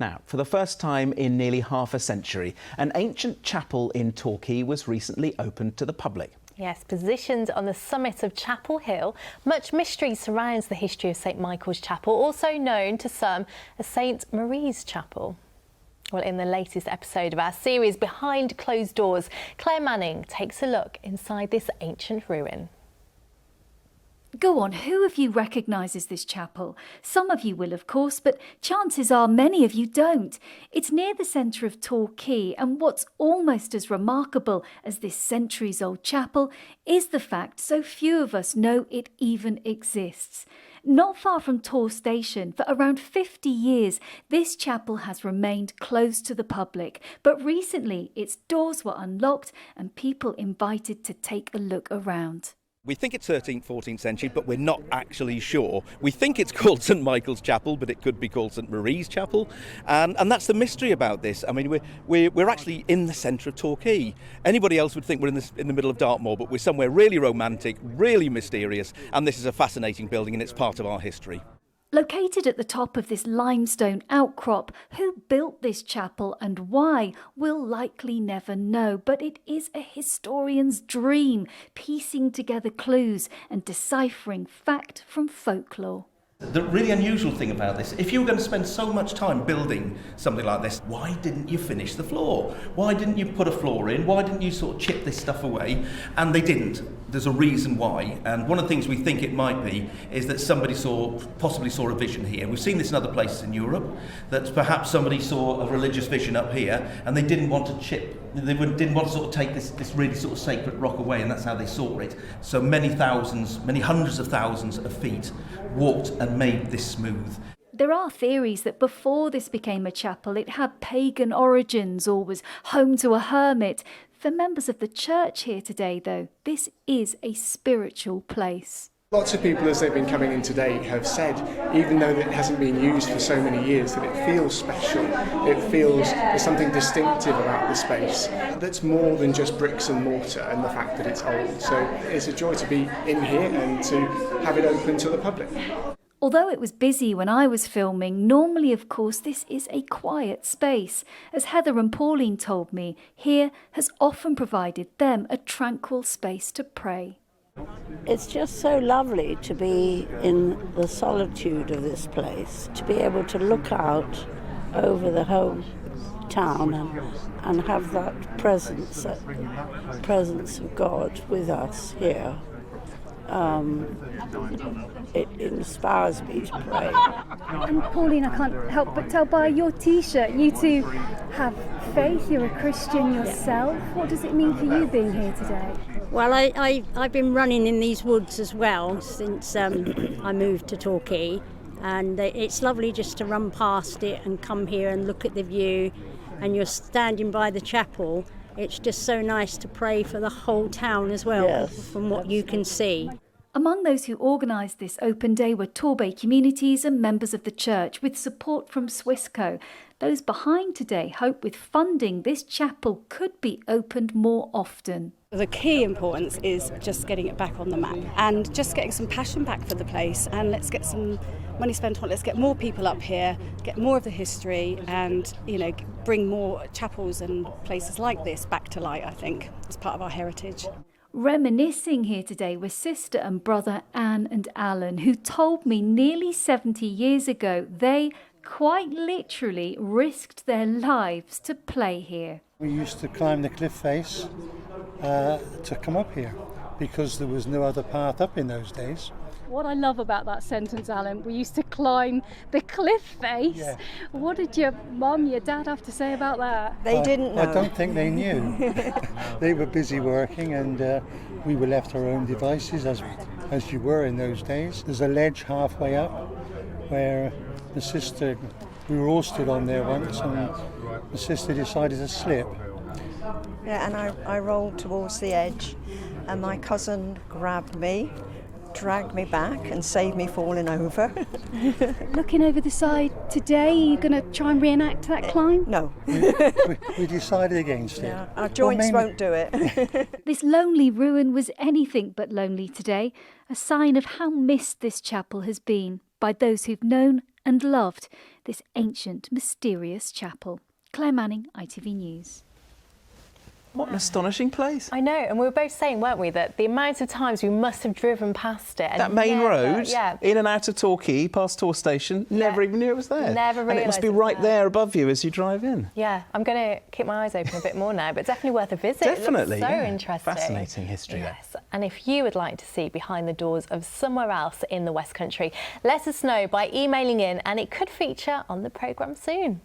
Now, for the first time in nearly half a century, an ancient chapel in Torquay was recently opened to the public. Yes, positioned on the summit of Chapel Hill, much mystery surrounds the history of St Michael's Chapel, also known to some as St Marie's Chapel. Well, in the latest episode of our series Behind Closed Doors, Claire Manning takes a look inside this ancient ruin. Go on, who of you recognises this chapel? Some of you will, of course, but chances are many of you don't. It's near the centre of Torquay, and what's almost as remarkable as this centuries-old chapel is the fact so few of us know it even exists. Not far from Tor Station, for around 50 years, this chapel has remained closed to the public, but recently its doors were unlocked and people invited to take a look around. We think it's 13th, 14th century, but we're not actually sure. We think it's called St Michael's Chapel, but it could be called St Marie's Chapel. And that's the mystery about this. I mean, we're actually in the centre of Torquay. Anybody else would think we're in the middle of Dartmoor, but we're somewhere really romantic, really mysterious, and this is a fascinating building and it's part of our history. Located at the top of this limestone outcrop, who built this chapel and why, we'll likely never know, but it is a historian's dream, piecing together clues and deciphering fact from folklore. The really unusual thing about this, if you were going to spend so much time building something like this, why didn't you finish the floor? Why didn't you put a floor in? Why didn't you sort of chip this stuff away? And they didn't. There's a reason why. And one of the things we think it might be is that somebody possibly saw a vision here. We've seen this in other places in Europe, that perhaps somebody saw a religious vision up here and they didn't want to didn't want to sort of take this really sort of sacred rock away, and that's how they saw it. So many hundreds of thousands of feet walked and made this smooth. There are theories that before this became a chapel, it had pagan origins or was home to a hermit. For members of the church here today, though, this is a spiritual place. Lots of people, as they've been coming in today, have said, even though it hasn't been used for so many years, that it feels special. It feels there's something distinctive about the space that's more than just bricks and mortar and the fact that it's old. So it's a joy to be in here and to have it open to the public. Although it was busy when I was filming, normally, of course, this is a quiet space. As Heather and Pauline told me, here has often provided them a tranquil space to pray. It's just so lovely to be in the solitude of this place, to be able to look out over the whole town and have that presence of God with us here. It inspires me to pray. And Pauline, I can't help but tell by your T-shirt, you two have faith, you're a Christian yourself. What does it mean for you being here today? Well, I've been running in these woods as well since I moved to Torquay, and it's lovely just to run past it and come here and look at the view, and you're standing by the chapel. It's just so nice to pray for the whole town as well, yes, from what you can see. Among those who organised this open day were Torbay communities and members of the church, with support from Swissco. Those behind today hope with funding this chapel could be opened more often. The key importance is just getting it back on the map and just getting some passion back for the place, and let's get some money spent on it. Let's get more people up here, get more of the history, and bring more chapels and places like this back to light, I think, as part of our heritage. Reminiscing here today were sister and brother Anne and Alan, who told me nearly 70 years ago they quite literally risked their lives to play here. We used to climb the cliff face to come up here because there was no other path up in those days. What I love about that sentence, Alan, we used to climb the cliff face. Yeah. What did your mum, your dad have to say about that? They didn't know. I don't think they knew. They were busy working, and we were left our own devices as you were in those days. There's a ledge halfway up where the sister, we were all stood on there once, and the sister decided to slip. Yeah, and I rolled towards the edge, and my cousin grabbed me, dragged me back and saved me falling over. Looking over the side today, are you going to try and reenact that climb? No. We decided against it. Yeah, our joints won't do it. This lonely ruin was anything but lonely today, a sign of how missed this chapel has been by those who've known and loved this ancient, mysterious chapel. Claire Manning, ITV News. What an astonishing place. I know, and we were both saying, weren't we, that the amount of times we must have driven past it. And that main road, yeah. in and out of Torquay, past Tor Station, never even knew it was there. Never realised. And it must be right there above you as you drive in. Yeah, I'm going to keep my eyes open a bit more now, but definitely worth a visit. Definitely, It looks so yeah. interesting. Fascinating history. Yes, and if you would like to see behind the doors of somewhere else in the West Country, let us know by emailing in, and it could feature on the programme soon.